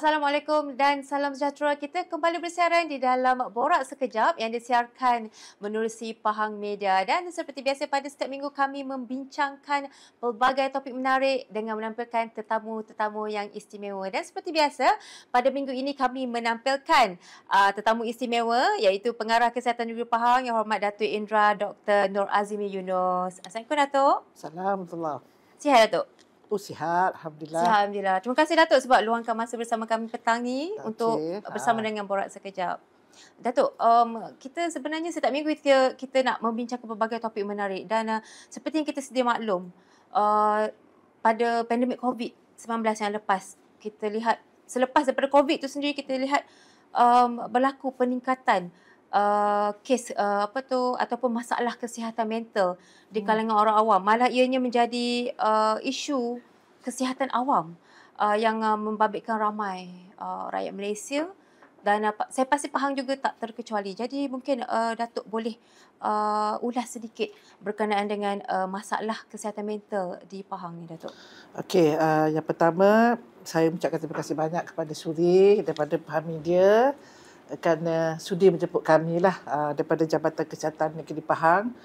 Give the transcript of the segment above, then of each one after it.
Assalamualaikum dan salam sejahtera. Kita kembali bersiaran di dalam Borak Sekejap yang disiarkan menerusi Pahang Media. Dan seperti biasa pada setiap minggu kami membincangkan pelbagai topik menarik dengan menampilkan tetamu-tetamu yang istimewa. Dan seperti biasa, pada minggu ini kami menampilkan tetamu istimewa iaitu Pengarah Kesihatan Negeri Pahang Yang Hormat Datuk Indra Dr. Nur Azimi Yunus. Assalamualaikum Datuk. Assalamualaikum. Sihat Datuk? Sihat, Alhamdulillah. Sihat, Alhamdulillah. Terima kasih Datuk sebab luangkan masa bersama kami petang ni untuk bersama dengan Borak Sekejap. Datuk, kita sebenarnya setiap minggu kita nak membincangkan pelbagai topik menarik dan seperti yang kita sedia maklum, pada pandemik COVID-19 yang lepas, kita lihat selepas daripada COVID tu sendiri kita lihat berlaku peningkatan kes ataupun masalah kesihatan mental di kalangan orang awam. Malah ianya menjadi isu kesihatan awam yang membabitkan ramai rakyat Malaysia dan saya pasti Pahang juga tak terkecuali. Jadi mungkin Datuk boleh ulas sedikit berkenaan dengan masalah kesihatan mental di Pahang ni, Datuk. Okey, yang pertama saya mengucapkan terima kasih banyak kepada Suri daripada Pahang Media kerana sudi menjemput kami lah daripada Jabatan Kesihatan Negeri Pahang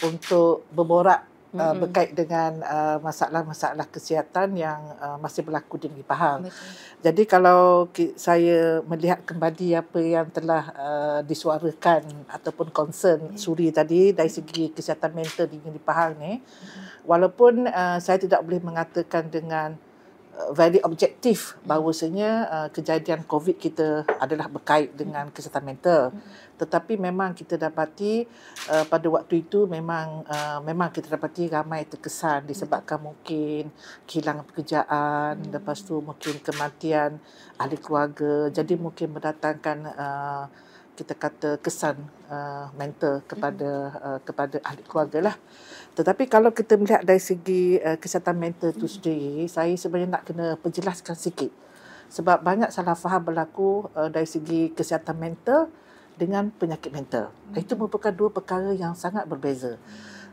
untuk berborak berkait dengan masalah-masalah kesihatan yang masih berlaku di Negeri Pahang. Betul. Jadi kalau saya melihat kembali apa yang telah disuarakan ataupun concern Suri tadi dari segi kesihatan mental di Negeri Pahang ni, walaupun saya tidak boleh mengatakan dengan very objektif bahawasanya kejadian COVID kita adalah berkait dengan kesihatan mental. Tetapi memang kita dapati pada waktu itu memang kita dapati ramai terkesan disebabkan mungkin kehilangan pekerjaan, lepas tu mungkin kematian ahli keluarga. Jadi mungkin mendatangkan kita kata kesan mental kepada ahli keluarga lah. Tetapi kalau kita melihat dari segi kesihatan mental itu sendiri, saya sebenarnya nak kena perjelaskan sikit. Sebab banyak salah faham berlaku dari segi kesihatan mental dengan penyakit mental. Itu merupakan dua perkara yang sangat berbeza.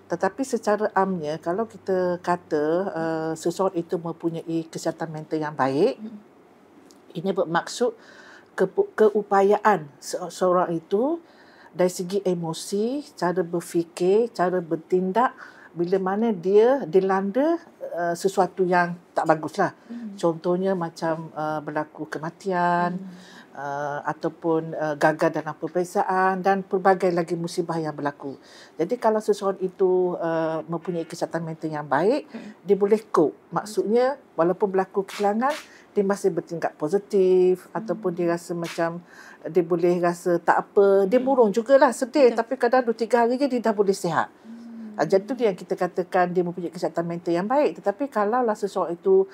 Tetapi secara amnya, kalau kita kata seseorang itu mempunyai kesihatan mental yang baik, ini bermaksud keupayaan seseorang itu dari segi emosi, cara berfikir, cara bertindak bila mana dia dilanda sesuatu yang tak baguslah. Contohnya macam berlaku kematian ataupun gagal dalam peperiksaan dan pelbagai lagi musibah yang berlaku. Jadi kalau seseorang itu mempunyai kesihatan mental yang baik, dia boleh cope. Maksudnya walaupun berlaku kehilangan, dia masih bertingkap positif ataupun dia rasa macam dia boleh rasa tak apa. Dia murung jugalah, sedih. Tapi kadang 2-3 hari je dia dah boleh sihat. Jadi itu yang kita katakan dia mempunyai kesihatan mental yang baik. Tetapi kalaulah seseorang itu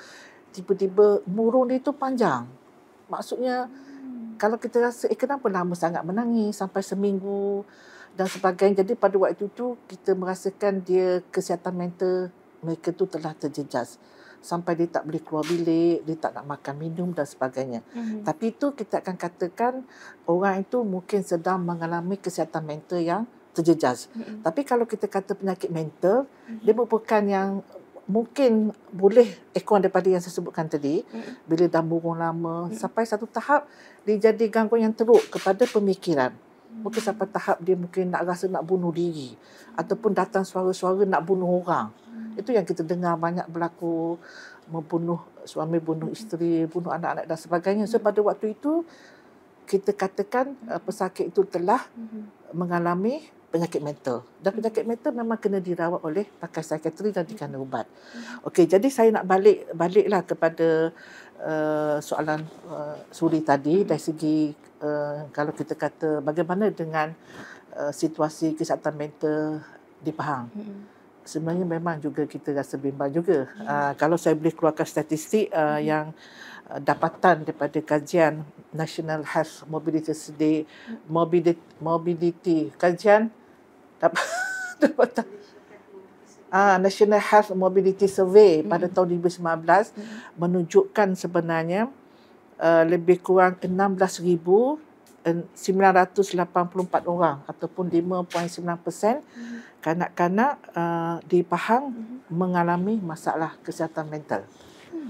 tiba-tiba murung dia itu panjang. Maksudnya kalau kita rasa kenapa lama sangat menangis sampai seminggu dan sebagainya. Jadi pada waktu itu kita merasakan dia kesihatan mental mereka tu telah terjejas. Sampai dia tak boleh keluar bilik, dia tak nak makan, minum dan sebagainya. Tapi itu kita akan katakan orang itu mungkin sedang mengalami kesihatan mental yang terjejas. Tapi kalau kita kata penyakit mental, dia merupakan yang mungkin boleh kurang daripada yang saya sebutkan tadi, bila dah murung lama, sampai satu tahap dia jadi gangguan yang teruk kepada pemikiran. Mungkin sampai tahap dia mungkin nak rasa nak bunuh diri ataupun datang suara-suara nak bunuh orang. Itu yang kita dengar banyak berlaku, membunuh suami, bunuh isteri, bunuh anak-anak dan sebagainya. So pada waktu itu kita katakan pesakit itu telah mengalami penyakit mental. Dan penyakit mental memang kena dirawat oleh pakar psikiatri dan dikena ubat. Okey, jadi saya nak baliklah kepada soalan Suri tadi dari segi kalau kita kata bagaimana dengan situasi kesihatan mental di Pahang. Sebenarnya memang juga kita rasa bimbang juga. Kalau saya boleh keluarkan statistik yang dapatan daripada kajian National Health Mobility Survey, mobility kajian dapatan National Health Mobility Survey pada tahun 2019 menunjukkan sebenarnya lebih kurang 16,984 orang ataupun 5.9% kanak-kanak di Pahang mengalami masalah kesihatan mental.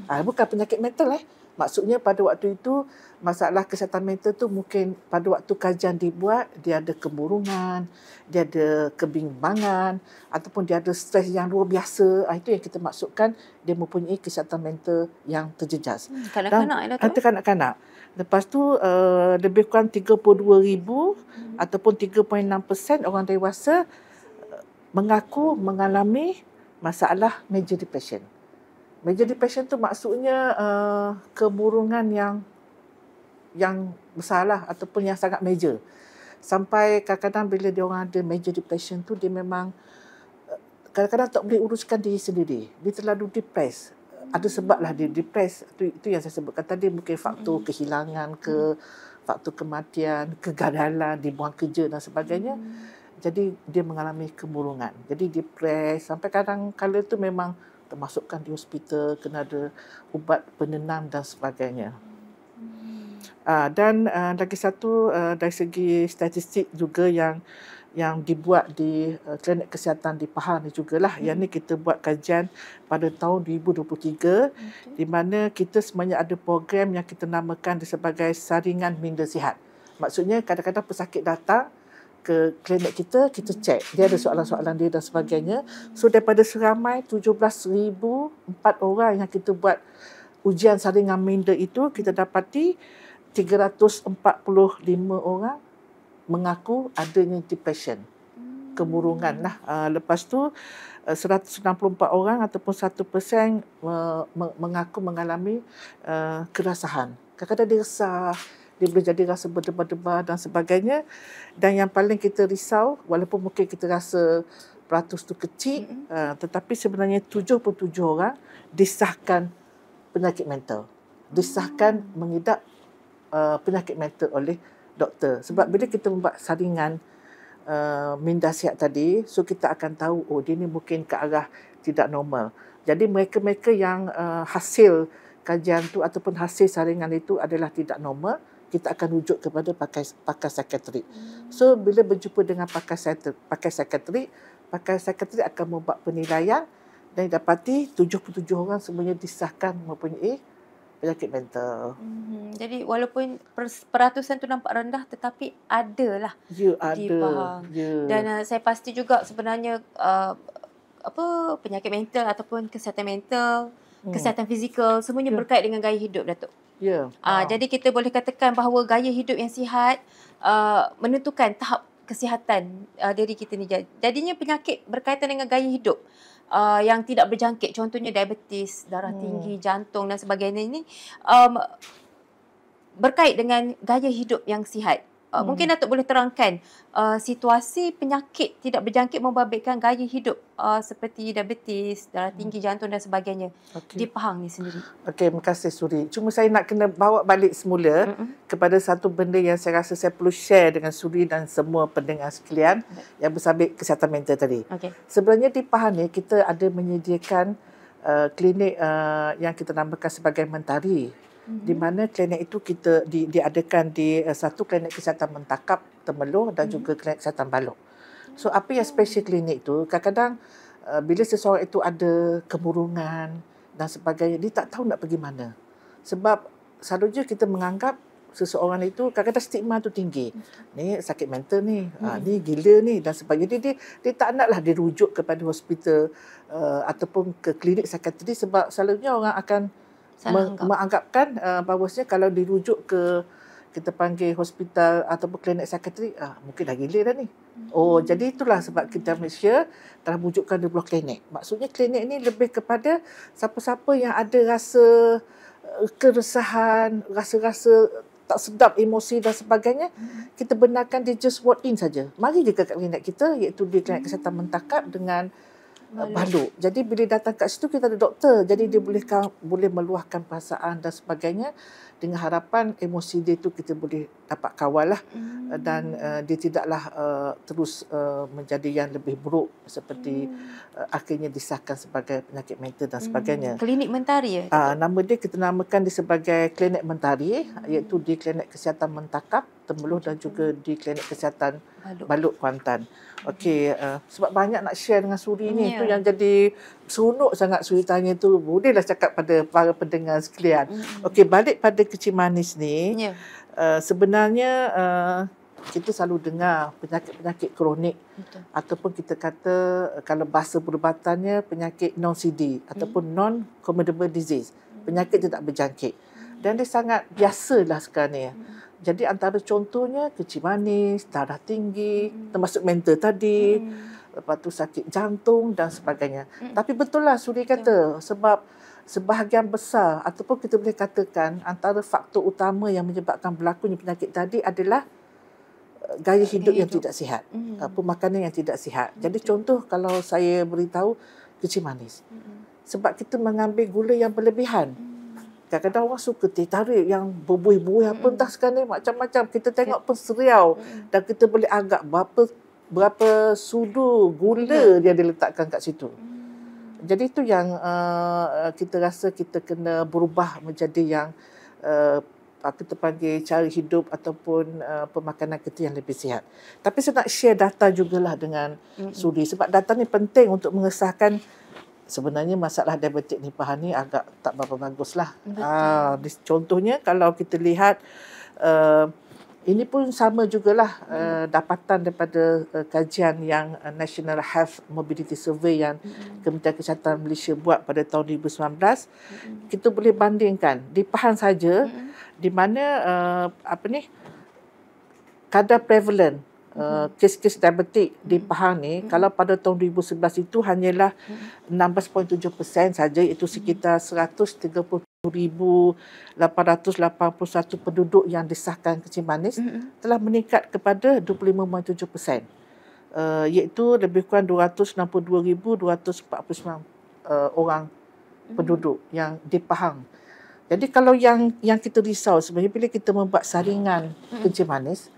Bukan penyakit mental Maksudnya pada waktu itu masalah kesihatan mental tu mungkin pada waktu kajian dibuat dia ada kemurungan, dia ada kebimbangan ataupun dia ada stres yang luar biasa. Itu yang kita maksudkan dia mempunyai kesihatan mental yang terjejas. Kanak-kanak Dan kanak-kanak. Lepas tu lebih kurang 32,000 ataupun 3.6% orang dewasa mengaku mengalami masalah major depression. Major depression tu maksudnya kemurungan yang besarlah ataupun yang sangat major. Sampai kadang-kadang bila dia orang ada major depression tu dia memang kadang-kadang tak boleh uruskan diri sendiri. Dia terlalu depres. Ada sebablah dia depres. Itu yang saya sebutkan tadi, mungkin faktor kehilangan ke, faktor kematian, kegagalan, dibuang kerja dan sebagainya. Jadi dia mengalami kemurungan. Jadi depres sampai kadang-kadang tu memang termasukkan di hospital, kena ada ubat penenang dan sebagainya. Dan lagi satu dari segi statistik juga yang dibuat di klinik kesihatan di Pahang ni jugalah. Yang ni kita buat kajian pada tahun 2023 di mana kita sebenarnya ada program yang kita namakan sebagai saringan minda sihat. Maksudnya kadang-kadang pesakit datang ke klinik kita cek. Dia ada soalan-soalan dia dan sebagainya. So daripada seramai 17,004 orang yang kita buat ujian saringan minda itu, kita dapati 345 orang mengaku adanya depression. Kemurungan lah. Lepas tu 164 orang ataupun 1% mengaku mengalami kerasahan. Kadang-kadang dia resah, dia boleh jadi rasa berdebar-debar dan sebagainya. Dan yang paling kita risau, walaupun mungkin kita rasa peratus tu kecil, tetapi sebenarnya 77 orang disahkan penyakit mental. Disahkan mengidap penyakit mental oleh doktor. Sebab bila kita membuat saringan minda sihat tadi, so kita akan tahu, dia ni mungkin ke arah tidak normal. Jadi mereka-mereka yang hasil kajian tu ataupun hasil saringan itu adalah tidak normal, kita akan rujuk kepada pakar psikiatrik. So bila berjumpa dengan pakar psikiatrik akan membuat penilaian dan dapati 77 orang sebenarnya disahkan mempunyai penyakit mental. Jadi walaupun peratusan tu nampak rendah tetapi adalah di Pahang. Dan saya pasti juga sebenarnya penyakit mental ataupun kesihatan mental, kesihatan fizikal semuanya berkait dengan gaya hidup, Datuk. Jadi kita boleh katakan bahawa gaya hidup yang sihat menentukan tahap kesihatan diri kita ni. Jadinya penyakit berkaitan dengan gaya hidup yang tidak berjangkit, contohnya diabetes, darah tinggi, jantung dan sebagainya ini berkait dengan gaya hidup yang sihat. Mungkin Datuk boleh terangkan situasi penyakit tidak berjangkit membabitkan gaya hidup seperti diabetes, darah tinggi, jantung dan sebagainya di Pahang ni sendiri. Okey, terima kasih Suri. Cuma saya nak kena bawa balik semula kepada satu benda yang saya rasa saya perlu share dengan Suri dan semua pendengar sekalian yang bersabit kesihatan mental tadi. Sebenarnya di Pahang ni kita ada menyediakan klinik yang kita namakan sebagai Mentari. Di mana klinik itu kita diadakan di satu klinik kesihatan Mentakap, Temeloh dan juga klinik kesihatan Balok. So apa yang special klinik itu, kadang-kadang bila seseorang itu ada kemurungan dan sebagainya, dia tak tahu nak pergi mana. Sebab selalunya kita menganggap seseorang itu kadang-kadang stigma tu tinggi. Ni sakit mental ni, ni gila ni dan sebagainya. Dia tak naklah dirujuk kepada hospital ataupun ke klinik psikiatri sebab selalunya orang akan menganggapkan bahawasanya kalau dirujuk ke kita panggil hospital ataupun klinik psikiatri, mungkin dah gila dah ni. Jadi itulah sebab kita Malaysia telah wujudkan 2 klinik. Maksudnya klinik ni lebih kepada siapa-siapa yang ada rasa keresahan, rasa-rasa tak sedap emosi dan sebagainya, kita benarkan dia just walk in saja. Mari je ke klinik kita, iaitu di klinik kesihatan Mentakap dengan Balok. Jadi bila datang kat situ kita ada doktor. Jadi dia boleh meluahkan perasaan dan sebagainya dengan harapan emosi dia tu kita boleh dapat kawal lah dan dia tidaklah terus menjadi yang lebih buruk seperti akhirnya disahkan sebagai penyakit mental dan sebagainya. Klinik Mentari nama dia kita namakan dia sebagai klinik Mentari, iaitu di klinik kesihatan Mentakap, Temeloh dan juga di klinik kesihatan Balok, Kuantan. Okey, sebab banyak nak share dengan Suri ni, itu yang jadi seronok sangat suri tanya tu. Bolehlah cakap pada para pendengar sekalian. Okey, balik pada kecil manis ni. Ya. Sebenarnya kita selalu dengar penyakit-penyakit kronik. Betul. Ataupun kita kata kalau bahasa perubatannya penyakit non-CD ataupun non-communicable disease. Penyakit tidak berjangkit. Dan dia sangat biasalah sekarang ni. Jadi antara contohnya kecil manis, darah tinggi, termasuk mental tadi, lepas tu sakit jantung dan sebagainya. Tapi betul lah Suri kata, sebab sebahagian besar ataupun kita boleh katakan antara faktor utama yang menyebabkan berlakunya penyakit tadi adalah gaya hidup yang tidak sihat, pemakanan yang tidak sihat. Jadi contoh kalau saya beritahu kecil manis. Sebab kita mengambil gula yang berlebihan. Kadang-kadang orang suka teh tarik yang berbuih-buih apa entah sekarang ni macam-macam. Kita tengok pun seriau dan kita boleh agak berapa sudu gula dia diletakkan kat situ. Jadi itu yang kita rasa kita kena berubah menjadi yang kita panggil cara hidup ataupun pemakanan kita yang lebih sihat. Tapi saya nak share data jugalah dengan Suri sebab data ni penting untuk mengesahkan sebenarnya masalah diabetik nipahan ni agak tak berapa baguslah. Contohnya kalau kita lihat ini pun sama jugalah dapatan daripada kajian yang National Health Mobility Survey yang Kementerian Kesihatan Malaysia buat pada tahun 2019. Kita boleh bandingkan di Pahang saja di mana kadar prevalent kes-kes diabetik di Pahang ni kalau pada tahun 2011 itu hanyalah 16.7% saja, itu sekitar 130,881 penduduk yang disahkan kecil manis telah meningkat kepada 25.7%, iaitu lebih kurang 262,249 orang penduduk yang di Pahang. Jadi kalau yang kita risau sebenarnya bila kita membuat saringan kecil manis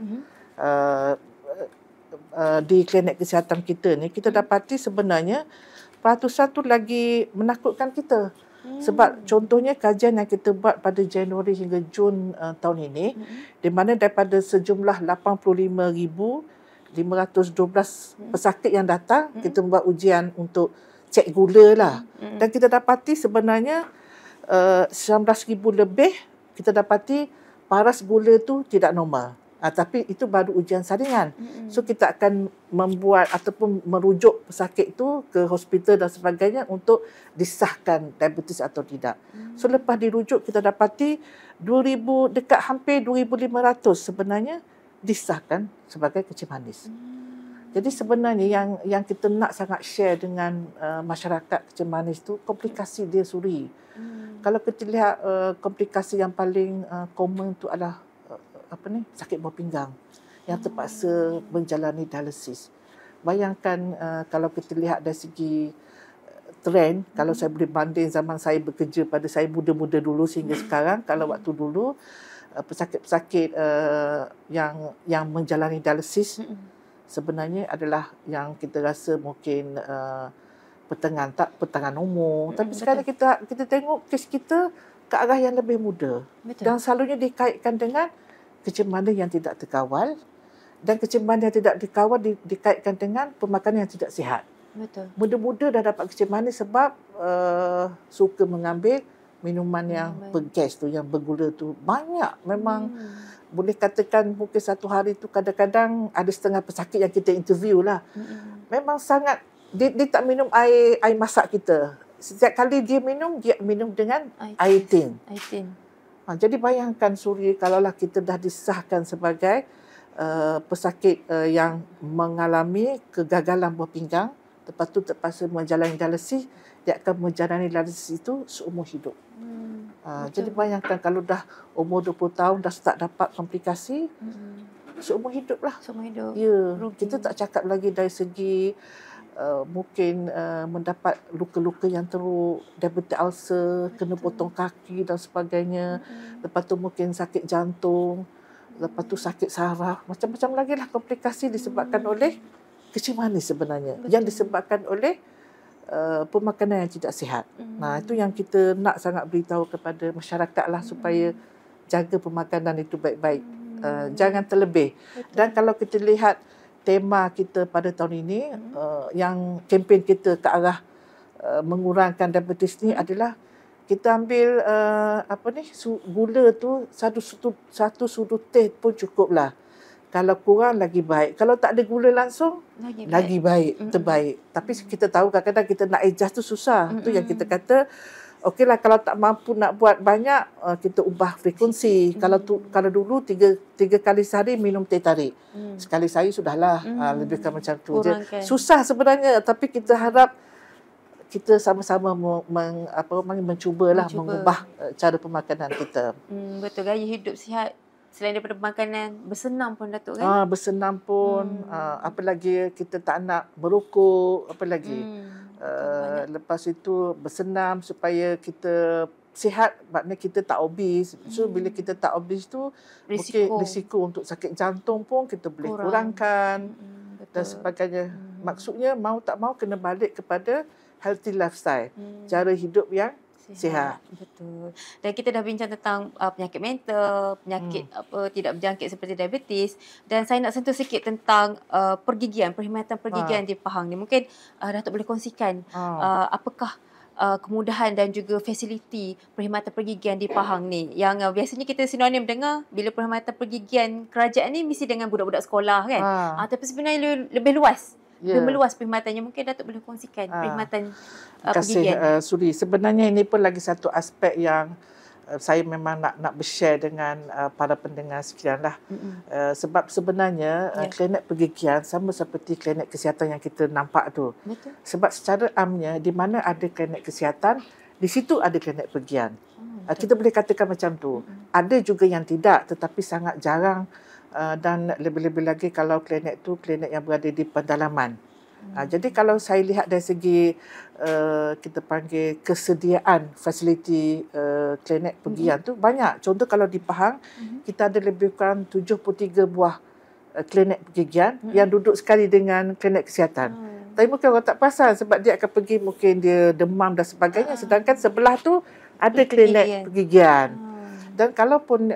di klinik kesihatan kita ni, kita dapati sebenarnya peratusan tu lagi menakutkan kita. Sebab contohnya kajian yang kita buat pada Januari hingga Jun tahun ini, di mana daripada sejumlah 85,512 pesakit yang datang, kita membuat ujian untuk cek gula lah. Dan kita dapati sebenarnya 19,000 lebih, kita dapati paras gula tu tidak normal. Tapi itu baru ujian saringan. So kita akan membuat ataupun merujuk pesakit itu ke hospital dan sebagainya untuk disahkan diabetes atau tidak. So lepas dirujuk kita dapati 2,000 dekat hampir 2,500 sebenarnya disahkan sebagai kecil manis. Jadi sebenarnya yang kita nak sangat share dengan masyarakat kecil manis tu komplikasi dia Suri. Kalau kita lihat komplikasi yang paling common tu adalah sakit buah pinggang yang terpaksa menjalani dialisis. Bayangkan kalau kita lihat dari segi trend, kalau saya boleh banding zaman saya bekerja pada saya muda-muda dulu sehingga sekarang, kalau waktu dulu pesakit-pesakit yang menjalani dialisis sebenarnya adalah yang kita rasa mungkin pertengahan umur. Tapi sekarang kita tengok kes kita ke arah yang lebih muda. Dan selalunya dikaitkan dengan kecil manis yang tidak terkawal, dan kecil manis yang tidak terkawal dikaitkan dengan pemakanan yang tidak sihat. Betul. Muda-muda dah dapat kecil manis sebab suka mengambil minuman yang bergas tu, yang bergula tu. Banyak memang boleh katakan mungkin satu hari tu kadang-kadang ada setengah pesakit yang kita interview lah. Memang sangat, dia tak minum air masak kita. Setiap kali dia minum dengan air tin. Jadi bayangkan Suri, kalaulah kita dah disahkan sebagai pesakit yang mengalami kegagalan buah pinggang, lepas tu terpaksa menjalani dialisis, dia akan menjalani dialisis itu seumur hidup. Jadi bayangkan kalau dah umur 20 tahun dah start dapat komplikasi, seumur hidup lah. Seumur hidup. Ya, kita tak cakap lagi dari segi mungkin mendapat luka-luka yang teruk, diabetes ulcer, kena potong kaki dan sebagainya. Lepas tu mungkin sakit jantung, lepas tu sakit saraf, macam-macam lagi lah komplikasi disebabkan oleh kecil manis sebenarnya. Yang disebabkan oleh pemakanan yang tidak sihat. Itu yang kita nak sangat beritahu kepada masyarakat lah supaya jaga pemakanan itu baik-baik. Jangan terlebih. Dan kalau kita lihat tema kita pada tahun ini, yang kempen kita ke arah mengurangkan diabetes ni adalah kita ambil gula tu satu sudu teh pun cukuplah. Kalau kurang lagi baik. Kalau tak ada gula langsung lagi baik, terbaik. Tapi kita tahu kadang-kadang kita nak adjust tu susah. Tu yang kita kata okeylah, kalau tak mampu nak buat banyak, kita ubah frekuensi. Kalau dulu tiga kali sehari minum teh tarik. Sekali sehari sudahlah. Lebih kurang macam tu je. Susah sebenarnya, tapi kita harap kita sama-sama mencubalah mengubah cara pemakanan kita. Betul, gaya hidup sihat selain daripada makanan, bersenam pun Datuk kan? Bersenam pun, apalagi kita tak nak merokok, apalagi. Lepas itu bersenam supaya kita sihat, maknanya kita tak obes. So bila kita tak obes tu mungkin risiko untuk sakit jantung pun kita boleh kurangkan dan sebagainya. Maksudnya mau tak mau kena balik kepada healthy lifestyle, cara hidup yang sihat. Betul. Dan kita dah bincang tentang penyakit mental, penyakit tidak berjangkit seperti diabetes, dan saya nak sentuh sikit tentang perkhidmatan pergigian di Pahang ni. Mungkin Datuk boleh kongsikan apakah kemudahan dan juga fasiliti perkhidmatan pergigian di Pahang ni, yang biasanya kita sinonim dengar bila perkhidmatan pergigian kerajaan ni mesti dengan budak-budak sekolah kan. Tapi sebenarnya lebih luas. Lebih meluas perkhidmatannya. Mungkin Datuk boleh kongsikan perkhidmatan pergigian. Suri, sebenarnya ini pun lagi satu aspek yang saya memang nak bershare dengan para pendengar sekalian lah. Sebab sebenarnya klinik pergigian sama seperti klinik kesihatan yang kita nampak tu. Betul. Sebab secara amnya, di mana ada klinik kesihatan, di situ ada klinik pergian. Kita boleh katakan macam tu. Ada juga yang tidak, tetapi sangat jarang. Dan lebih-lebih lagi kalau klinik tu klinik yang berada di pedalaman. Jadi kalau saya lihat dari segi kita panggil kesediaan fasiliti klinik pergian tu banyak. Contoh kalau di Pahang kita ada lebih kurang 73 buah klinik pergigian yang duduk sekali dengan klinik kesihatan. Tapi mungkin orang tak perasan sebab dia akan pergi, mungkin dia demam dan sebagainya, sedangkan sebelah tu ada klinik pergigian. Dan kalaupun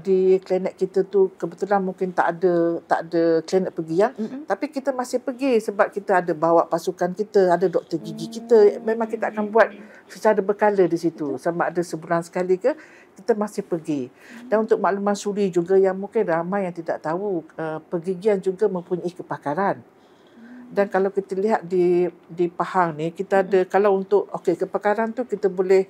di klinik kita tu kebetulan mungkin tak ada klinik pergian, tapi kita masih pergi sebab kita ada bawa pasukan kita, ada doktor gigi kita. Memang kita akan buat secara berkala di situ. Sama ada sebulan sekali ke, kita masih pergi. Dan untuk makluman Suri juga yang mungkin ramai yang tidak tahu, pergigian juga mempunyai kepakaran. Dan kalau kita lihat di Pahang ni, kita ada, kalau untuk kepakaran tu kita boleh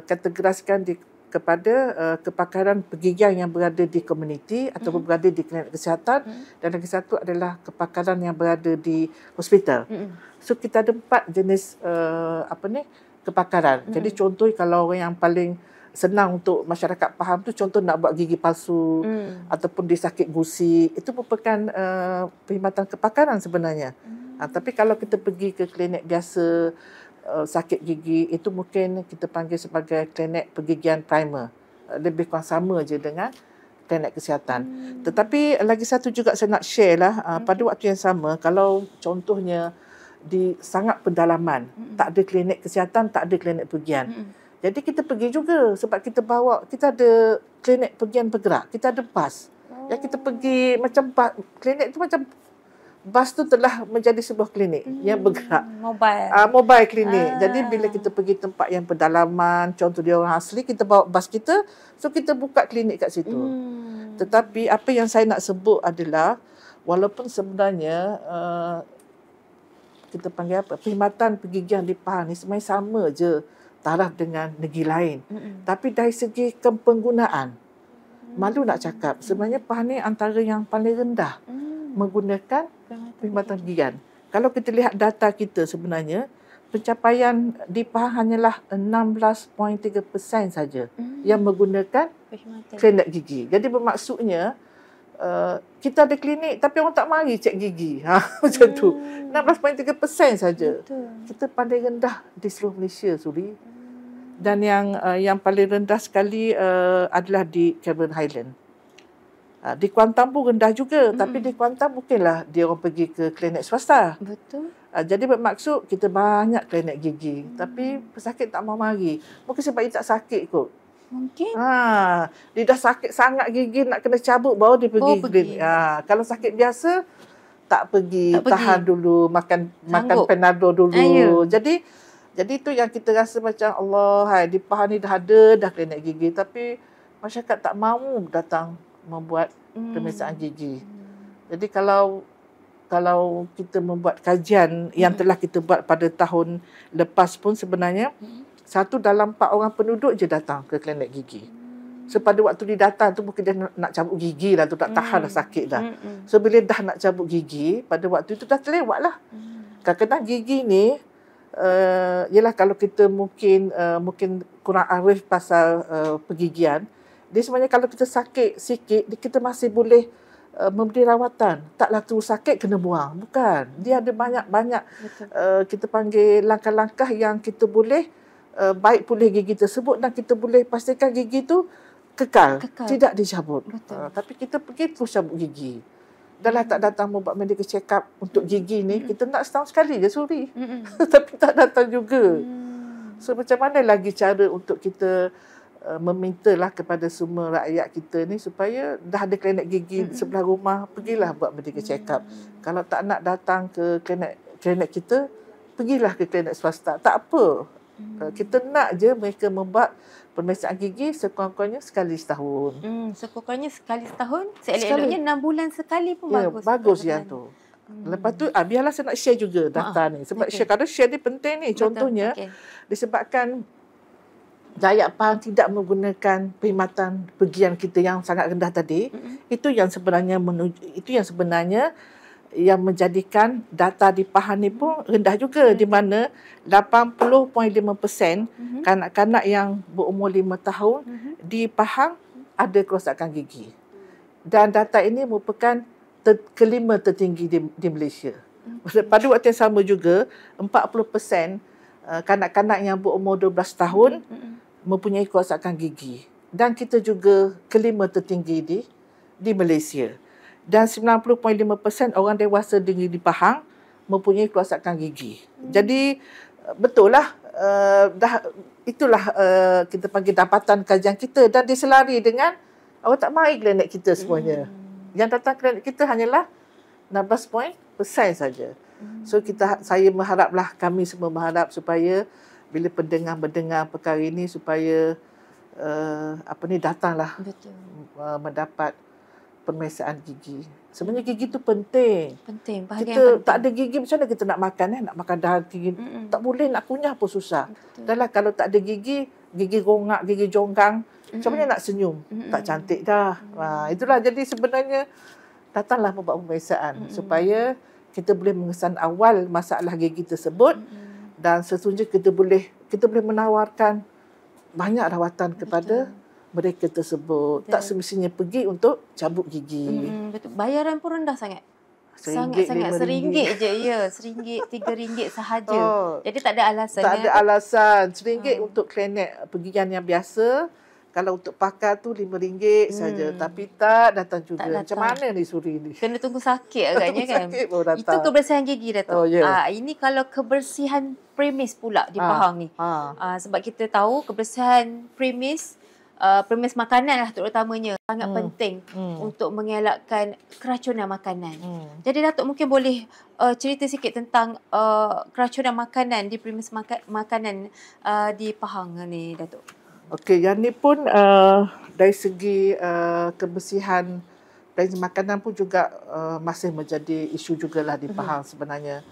kategoriskan kepada kepakaran pergigian yang berada di komuniti ataupun berada di klinik kesihatan, dan lagi satu adalah kepakaran yang berada di hospital. So kita ada 4 jenis kepakaran. Jadi contoh kalau orang yang paling senang untuk masyarakat faham tu, contoh nak buat gigi palsu ataupun dia sakit gusi, itu merupakan perkhidmatan kepakaran sebenarnya. Tapi kalau kita pergi ke klinik biasa, sakit gigi, itu mungkin kita panggil sebagai klinik pergigian primer. Lebih kurang sama je dengan klinik kesihatan. Tetapi lagi satu juga saya nak share lah, pada waktu yang sama, kalau contohnya di sangat pedalaman, tak ada klinik kesihatan, tak ada klinik pergian. Jadi kita pergi juga sebab kita ada klinik pergian bergerak, kita ada bas. Yang kita pergi macam klinik tu macam bas tu telah menjadi sebuah klinik yang bergerak. Mobile klinik. Jadi bila kita pergi tempat yang pedalaman, contoh dia orang asli, kita bawa bas kita, so kita buka klinik kat situ. Tetapi apa yang saya nak sebut adalah, walaupun sebenarnya kita panggil perkhidmatan pergigian di Pahang ni sebenarnya sama je taraf dengan negeri lain. Tapi dari segi penggunaan, malu nak cakap, sebenarnya Pahang ni antara yang paling rendah menggunakan perkhidmatan pergigian. Kalau kita lihat data kita sebenarnya, pencapaian di Pahang hanyalah 16.3% saja yang menggunakan klinik gigi. Jadi bermaksudnya kita ada klinik tapi orang tak mari cek gigi. Macam tu. 16.3% saja. Kita paling rendah di seluruh Malaysia, Suri. Dan yang paling rendah sekali adalah di Cameron Highland. Di Kuantan pun rendah juga, tapi di Kuantan mungkinlah dia orang pergi ke klinik swasta. Betul. Jadi bermaksud kita banyak klinik gigi, tapi pesakit tak mau mari. Mungkin sebab dia tak sakit kot. Mungkin. Dia dah sakit sangat gigi nak kena cabut baru dia pergi klinik. Kalau sakit biasa tak pergi, tahan dulu, makan Panadol dulu. Jadi Jadi itu yang kita rasa macam Allah, hai, di Pahang ni dah ada dah klinik gigi, tapi masyarakat tak mahu datang membuat pemeriksaan gigi. Jadi kalau kita membuat kajian yang telah kita buat pada tahun lepas pun sebenarnya 1 dalam 4 orang penduduk je datang ke klinik gigi. So pada waktu dia datang tu mungkin dia nak cabut gigi lah tu, tak tahan dah sakit dah. So bila dah nak cabut gigi, pada waktu itu dah terlewat lah. Kadang-kadang gigi ni ialah kalau kita mungkin kurang arif pasal pergigian, dia sebenarnya kalau kita sakit sikit, kita masih boleh memberi rawatan. Taklah terus sakit kena buang. Bukan. Dia ada banyak-banyak kita panggil langkah-langkah yang kita boleh baik pulih gigi tersebut dan kita boleh pastikan gigi tu kekal. Tidak dicabut. Tapi kita pergi terus cabut gigi. Dah lah tak datang membuat medical check up untuk gigi ni, kita nak setahun sekali je suri. Tapi tak datang juga. So macam mana lagi cara untuk kita memintalah kepada semua rakyat kita ni supaya dah ada klinik gigi sebelah rumah, pergilah buat medical check up. Kalau tak nak datang ke klinik kita, pergilah ke klinik swasta. Tak apa. Kita nak je mereka membuat pemeriksaan gigi sekurang-kurangnya sekali setahun. Sekurang-kurangnya sekali setahun. Seelok-eloknya 6 bulan sekali pun bagus. Bagus yang tu. Lepas tu biarlah saya nak share juga data ni. Sebab share ni penting ni. Contohnya disebabkan rakyat Pahang tidak menggunakan perkhidmatan pergian kita yang sangat rendah tadi, itu yang sebenarnya yang menjadikan data di Pahang ni pun rendah juga, di mana 80.5% kanak-kanak yang berumur 5 tahun di Pahang ada kerosakan gigi. Dan data ini merupakan kelima tertinggi di Malaysia. Pada waktu yang sama juga, 40% kanak-kanak yang berumur 12 tahun mempunyai kerosakan gigi. Dan kita juga kelima tertinggi di Malaysia. Dan 90.5% orang dewasa di Pahang mempunyai kerosakan gigi. Jadi betul lah, itulah kita panggil dapatan kajian kita, dan diselari dengan orang tak mari klinik kita semuanya. Yang datang klinik kita hanyalah 16% saja. So saya mengharaplah, kami semua mengharap supaya bila pendengar mendengar perkara ini supaya datanglah mendapat pemeriksaan gigi. Sebenarnya gigi tu penting. Kita tak ada gigi, macam mana kita nak makan nak makan dahak gigi. Tak boleh, nak kunyah pun susah. Dahlah kalau tak ada gigi rongak, gigi jongkang, macam mana nak senyum? Tak cantik dah. Itulah, jadi sebenarnya datanglah membuat pemeriksaan supaya kita boleh mengesan awal masalah gigi tersebut, dan sesungguhnya kita boleh menawarkan banyak rawatan kepada mereka tersebut. Betul. Tak semestinya pergi untuk cabut gigi. Betul. Bayaran pun rendah sangat. Sangat-sangat RM1 je. Ya, RM1, RM3 sahaja. Jadi tak ada alasan. Tak ada alasan. RM1 untuk klinik pergian yang biasa. Kalau untuk pakar tu RM5 saja. Tapi tak datang juga. Macam mana ni suri ni? Kena tunggu sakit agaknya kan. Itu kebersihan gigi, Datuk. Ini kalau kebersihan premis pula di Pahang ni. Sebab kita tahu kebersihan premis makanan lah terutamanya sangat penting untuk mengelakkan keracunan makanan. Jadi Datuk mungkin boleh cerita sikit tentang keracunan makanan di premis makanan di Pahang ni, Datuk. Okey, yang ni pun dari segi kebersihan premis makanan pun juga masih menjadi isu jugalah di Pahang sebenarnya.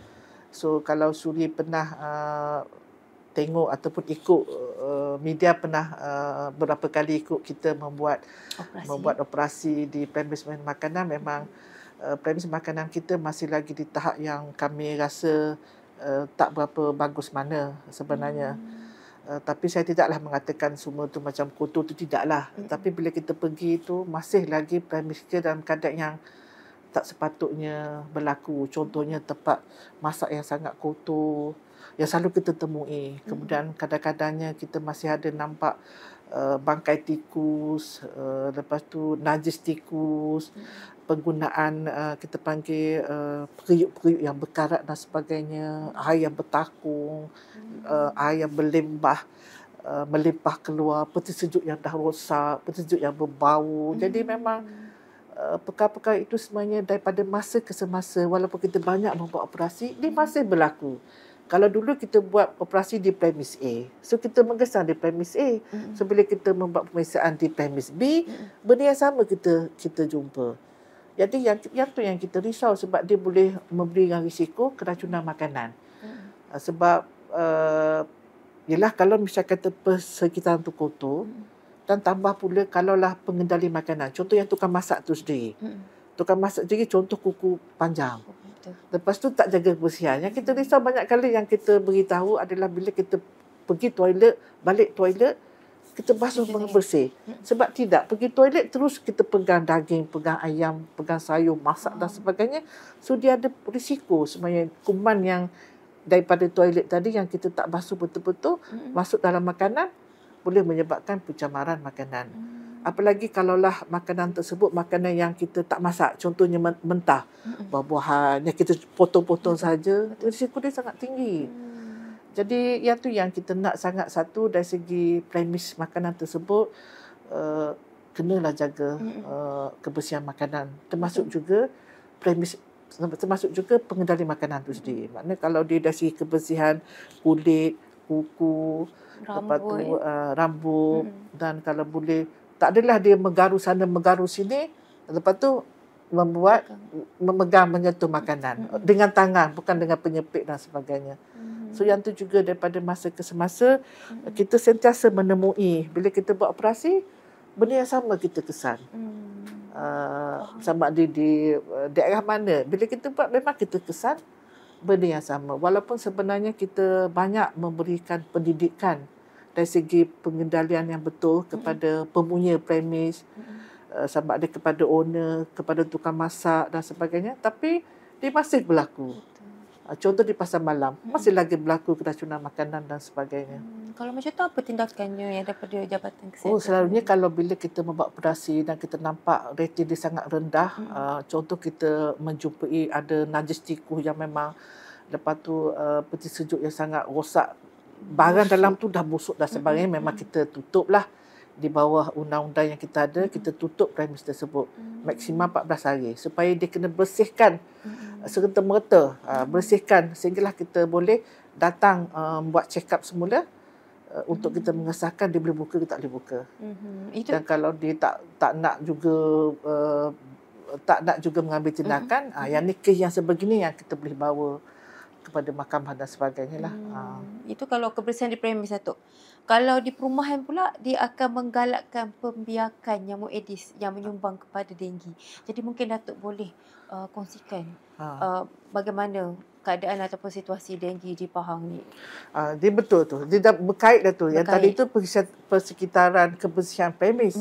So kalau Suri pernah tengok ataupun ikut media, pernah beberapa kali ikut kita membuat operasi di premis makanan, memang premis makanan kita masih lagi di tahap yang kami rasa tak berapa bagus mana sebenarnya. Tapi saya tidaklah mengatakan semua tu macam kotor tu, tidaklah. Tapi bila kita pergi tu masih lagi premis kita dalam keadaan yang tak sepatutnya berlaku. Contohnya tempat masak yang sangat kotor yang selalu kita temui. Kemudian kadang-kadangnya kita masih ada nampak bangkai tikus, lepas tu najis tikus, penggunaan kita panggil periuk-periuk yang berkarat dan sebagainya, air yang bertakung, air yang melimpah keluar, peti sejuk yang dah rosak, peti sejuk yang berbau. Jadi memang perkara-perkara itu sebenarnya daripada masa ke semasa, walaupun kita banyak membuat operasi, dia masih berlaku. Kalau dulu kita buat operasi di premis A, so kita mengesan di premis A. So bila kita membuat pemeriksaan di premis B, benda yang sama kita jumpa. Jadi yang tu yang kita risau sebab dia boleh memberikan risiko keracunan makanan. Sebab ialah kalau misalnya kata persekitaran tu kotor, dan tambah pula kalaulah pengendali makanan. Contoh yang tukang masak tu sendiri. Tukang masak sendiri contoh kuku panjang. Lepas tu tak jaga kebersihan. Yang kita risau banyak kali yang kita beritahu adalah bila kita pergi toilet, balik toilet, kita basuh dengan bersih. Sebab tidak, pergi toilet terus kita pegang daging, pegang ayam, pegang sayur, masak dan sebagainya. So dia ada risiko sebenarnya kuman yang daripada toilet tadi yang kita tak basuh betul-betul masuk dalam makanan boleh menyebabkan pencemaran makanan. Apalagi kalaulah makanan tersebut makanan yang kita tak masak, contohnya mentah, buah-buahan yang kita potong-potong saja, risiko dia sangat tinggi. Jadi yang tu yang kita nak sangat, satu dari segi premis makanan tersebut kenalah jaga kebersihan makanan, termasuk juga premis, termasuk juga pengendali makanan tu sendiri. Maknanya kalau dia dari segi kebersihan kulit, kuku, lepas tu rambut, dan kalau boleh tak adalah dia menggaru sana menggaru sini, lepas tu memegang menyentuh makanan dengan tangan, bukan dengan penyepit dan sebagainya. So yang tu juga daripada masa ke semasa kita sentiasa menemui bila kita buat operasi benda yang sama kita kesan. Sama di daerah mana bila kita buat memang kita kesan benda yang sama, walaupun sebenarnya kita banyak memberikan pendidikan dari segi pengendalian yang betul kepada pemunya premis, sama ada kepada owner, kepada tukang masak dan sebagainya, tapi dia masih berlaku. Contoh di pasar malam, masih lagi berlaku keracunan makanan dan sebagainya. Kalau macam tu apa tindakannya yang daripada Jabatan Kesihatan? Selalunya kalau bila kita membuat operasi dan kita nampak rating dia sangat rendah, contoh kita menjumpai ada najis tikus yang memang lepas tu peti sejuk yang sangat rosak, barang dalam tu dah busuk dan sebagainya, memang kita tutuplah. Di bawah undang-undang yang kita ada, kita tutup premis tersebut maksimum 14 hari supaya dia kena bersihkan serta-merta, bersihkan sehinggalah kita boleh datang buat check up semula untuk kita mengesahkan dia boleh buka ke tak boleh buka. Dan kalau dia tak nak juga mengambil tindakan, yang ni kes yang sebegini yang kita boleh bawa kepada mahkamah dan sebagainya lah. Itu kalau kebersihan di premis, Datuk. Kalau di perumahan pula, dia akan menggalakkan pembiakan nyamuk Aedes yang menyumbang kepada denggi. Jadi mungkin Datuk boleh kongsikan bagaimana keadaan ataupun situasi denggi di Pahang ni. Dia betul tu. Dia dah berkait dah tu. Yang tadi tu persekitaran kebersihan premis.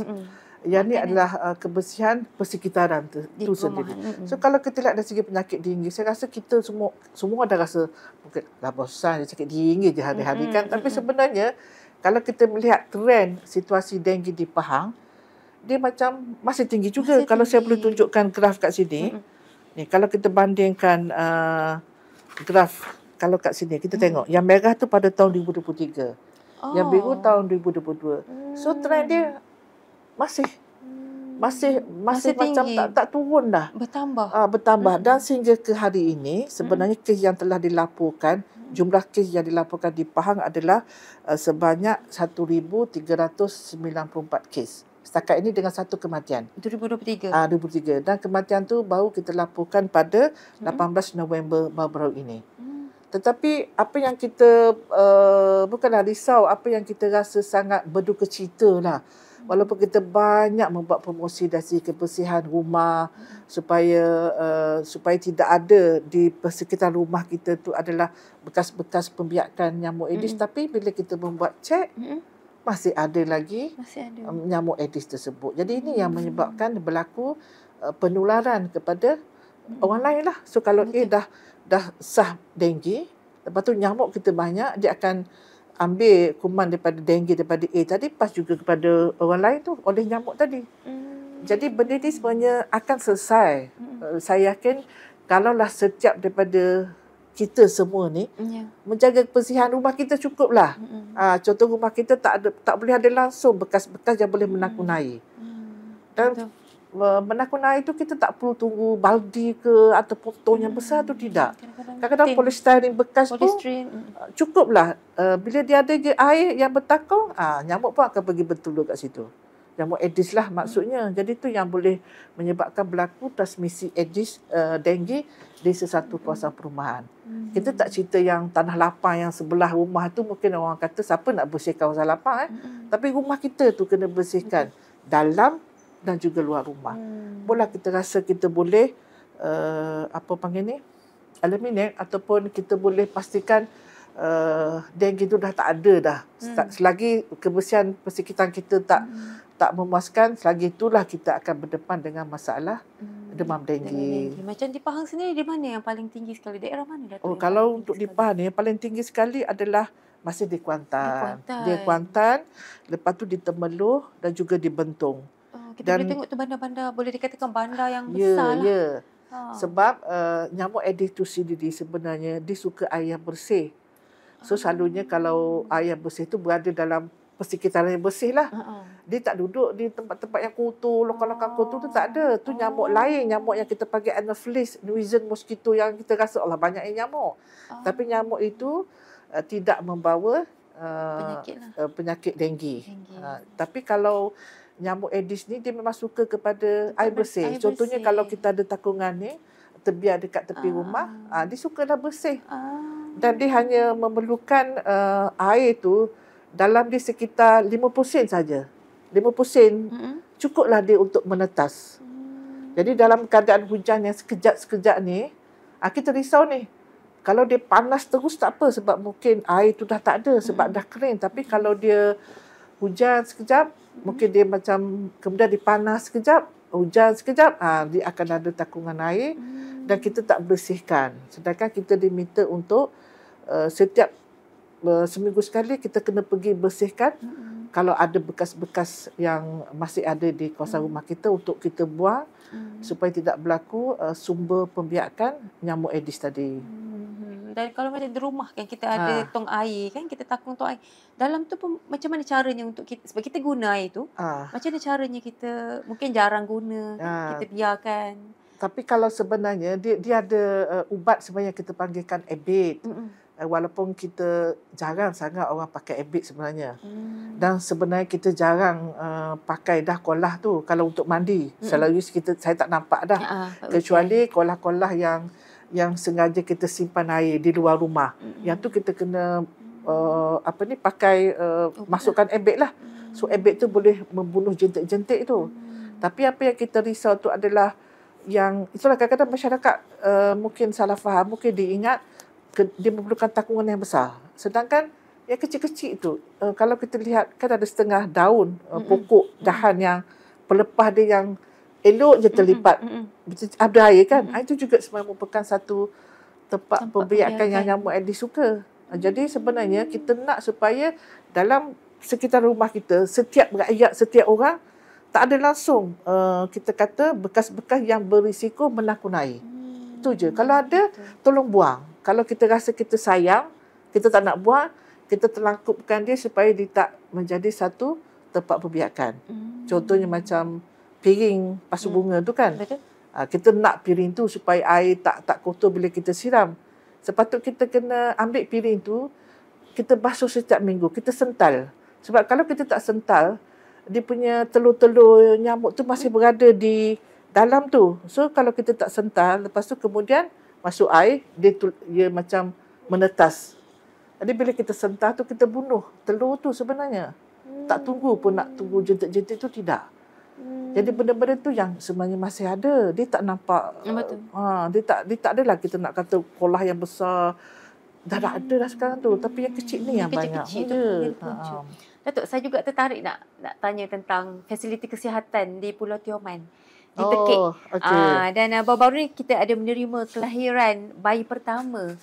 Yang ni adalah kebersihan persekitaran tu sendiri. So kalau kita lihat dari segi penyakit denggi, saya rasa kita semua dah rasa mungkin dah bosan dia sakit denggi je hari-hari kan. Tapi sebenarnya kalau kita melihat trend situasi denggi di Pahang, dia macam masih tinggi juga. Kalau saya boleh tunjukkan graf kat sini. Ni kalau kita bandingkan graf, kalau kat sini kita tengok yang merah tu pada tahun 2023. Yang biru tahun 2022. So trend dia masih macam tak turun dah. Bertambah. Dan sehingga ke hari ini sebenarnya kes yang telah dilaporkan, jumlah kes yang dilaporkan di Pahang adalah sebanyak 1,394 kes. Setakat ini dengan satu kematian. 2023. 2023. Dan kematian tu baru kita laporkan pada 18 November baru-baru ini. Tetapi apa yang kita bukanlah risau, apa yang kita rasa sangat berduka cita lah. Walaupun kita banyak membuat promosi dari segi kebersihan rumah supaya tidak ada di persekitaran rumah kita tu adalah bekas-bekas pembiakan nyamuk Aedes, tapi bila kita membuat cek masih ada lagi nyamuk Aedes tersebut. Jadi ini yang menyebabkan berlaku penularan kepada orang lain lah. So kalau dah sah denggi, lepas tu nyamuk kita banyak, dia akan ambil kuman daripada denggi daripada A tadi pas juga kepada orang lain tu oleh nyamuk tadi. Jadi benda ni sebenarnya akan selesai. Saya yakin kalaulah setiap daripada kita semua ni menjaga kebersihan rumah kita cukuplah. Contoh rumah kita tak boleh ada langsung bekas-bekas yang boleh menakun air. Dan menakun air itu kita tak perlu tunggu baldi ke atau potong yang besar tu, tidak. Kadang-kadang polystyrene bekas pun cukuplah. Bila dia ada je air yang bertakung, nyamuk pun akan pergi bertelur kat situ. Nyamuk Aedes lah maksudnya. Jadi tu yang boleh menyebabkan berlaku transmisi Aedes, dengue di sesuatu kawasan perumahan. Kita tak cerita yang tanah lapang yang sebelah rumah tu, mungkin orang kata siapa nak bersihkan kawasan lapang tapi rumah kita tu kena bersihkan dalam dan juga luar rumah. Boleh kita rasa kita boleh eliminate ataupun kita boleh pastikan dengue itu dah tak ada dah. Selagi kebersihan persekitar kita tak memuaskan, selagi itulah kita akan berdepan dengan masalah demam dengue. Macam di Pahang sendiri, di mana yang paling tinggi sekali? Daerah mana, Datuk? Kalau untuk di Pahang ni, yang paling tinggi sekali adalah masih di Kuantan. Di Kuantan, lepas tu di Temerloh dan juga di Bentong. Kita boleh tengok tu bandar-bandar, boleh dikatakan bandar yang besar lah. Ya. Sebab nyamuk Aedes tu sendiri sebenarnya dia suka air yang bersih. So selalunya kalau air yang bersih tu berada dalam persekitaran yang bersih lah. Dia tak duduk di tempat-tempat yang kotor, lokal-lokal kotor tu tak ada. Tu nyamuk lain, nyamuk yang kita panggil Anopheles Norwegian mosquito yang kita rasa Allah banyaknya nyamuk. Tapi nyamuk itu tidak membawa penyakit dengue. Tapi kalau nyamuk Aedes ni dia memang suka kepada air bersih. Contohnya kalau kita ada takungan ni, terbiar dekat tepi rumah, dia sukalah bersih. Dan dia hanya memerlukan air tu dalam di sekitar 50 sen saja. 50 sen cukuplah dia untuk menetas. Jadi dalam keadaan hujan yang sekejap-sekejap ni, kita risau ni. Kalau dia panas terus tak apa sebab mungkin air tu dah tak ada sebab dah kering. Tapi kalau dia hujan sekejap, mungkin dia macam kemudian dipanas sekejap, hujan sekejap, dia akan ada takungan air dan kita tak bersihkan. Sedangkan kita diminta untuk setiap seminggu sekali kita kena pergi bersihkan kalau ada bekas-bekas yang masih ada di kawasan rumah kita untuk kita buang supaya tidak berlaku sumber pembiakan nyamuk Aedes tadi. Dan kalau macam di rumah kan kita ada tong air kan, kita takung tong air. Dalam tu pun macam mana caranya untuk kita, sebab kita guna air tu, macam mana caranya kita, mungkin jarang guna, kita biarkan. Tapi kalau sebenarnya dia ada ubat sebenarnya kita panggilkan Abate. Walaupun kita jarang sangat orang pakai Abate sebenarnya. Dan sebenarnya kita jarang pakai dah kolah tu kalau untuk mandi. Selalu saya tak nampak dah. Kecuali kolah-kolah yang sengaja kita simpan air di luar rumah. Yang tu kita kena pakai masukkan Abate lah. So Abate tu boleh membunuh jentik-jentik tu. Tapi apa yang kita risau tu adalah yang itulah kadang-kadang masyarakat mungkin salah faham, mungkin diingat dia memerlukan takungan yang besar. Sedangkan yang kecil-kecil itu, kalau kita lihat kan ada setengah daun pokok dahan yang pelepah dia yang elok je terlipat. Ada air kan. Itu juga sebenarnya merupakan satu tempat pembiakan yang nyamuk Aedes suka. Jadi sebenarnya kita nak supaya dalam sekitar rumah kita, setiap rakyat, setiap orang tak ada langsung kita kata bekas-bekas yang berisiko menakun air. Itu je. Kalau ada, tolong buang. Kalau kita rasa kita sayang, kita tak nak buang, kita terlangkupkan dia supaya dia tak menjadi satu tempat pembiakan. Contohnya macam piring pasu bunga tu kan. Betul. Kita nak piring tu supaya air tak kotor bila kita siram. Sepatut kita kena ambil piring tu, kita basuh setiap minggu, kita sental. Sebab kalau kita tak sental, dia punya telur-telur nyamuk tu masih berada di dalam tu. So kalau kita tak sental, lepas tu kemudian masuk air, dia macam menetas. Jadi bila kita sental tu, kita bunuh telur tu sebenarnya. Tak tunggu pun nak tunggu jentik-jentik tu, tidak. Jadi benda-benda tu yang sebenarnya masih ada. Dia tak nampak. Betul. Dia tak adalah kita nak kata kolah yang besar. Dah ada dah sekarang tu. Tapi yang kecil ni yang banyak. Kecil-kecil tu dia punca. Datuk, saya juga tertarik nak tanya tentang fasiliti kesihatan di Pulau Tioman. Di Tekik. Dan baru-baru ni kita ada menerima kelahiran bayi pertama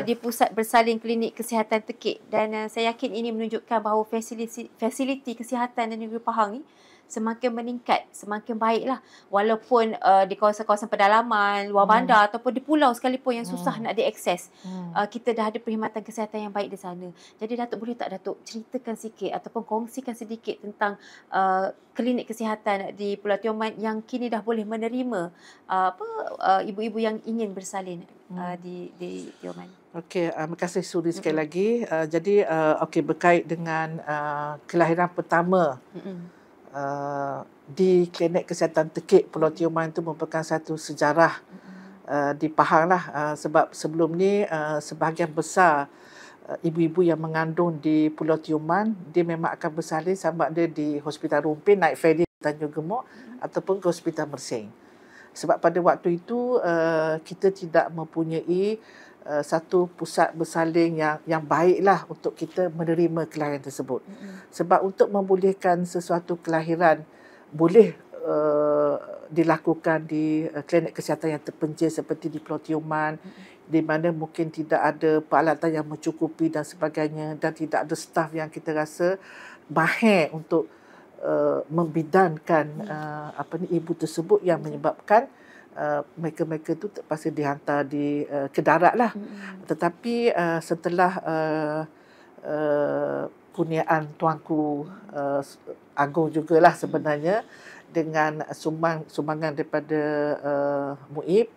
di Pusat Bersalin Klinik Kesihatan Tekik. Dan saya yakin ini menunjukkan bahawa fasiliti kesihatan di negeri Pahang ni semakin meningkat, semakin baiklah. Walaupun di kawasan-kawasan pedalaman, luar bandar ataupun di pulau sekalipun yang susah nak diakses, kita dah ada perkhidmatan kesihatan yang baik di sana. Jadi Datuk boleh tak Datuk ceritakan sikit ataupun kongsikan sedikit tentang klinik kesihatan di Pulau Tioman yang kini dah boleh menerima ibu-ibu yang ingin bersalin di Tioman. Okey, terima kasih Suri sekali lagi. Jadi berkait dengan kelahiran pertama di Klinik Kesihatan Tekik Pulau Tioman itu merupakan satu sejarah di Pahang lah. Sebab sebelum ni sebahagian besar ibu-ibu yang mengandung di Pulau Tioman, dia memang akan bersalin sama ada di Hospital Rumpin, naik ferry Tanjung Gemuk ataupun ke Hospital Mersing. Sebab pada waktu itu kita tidak mempunyai satu pusat bersalin yang baiklah untuk kita menerima kelahiran tersebut. Sebab untuk membolehkan sesuatu kelahiran boleh dilakukan di klinik kesihatan yang terpencil seperti di Pulau Tioman, di mana mungkin tidak ada peralatan yang mencukupi dan sebagainya, dan tidak ada staf yang kita rasa mahir untuk membidankan ibu tersebut, yang menyebabkan mereka-mereka itu terpaksa dihantar ke darat lah. Tetapi setelah kurniaan Tuanku Agong jugalah sebenarnya, dengan sumbangan daripada Muib,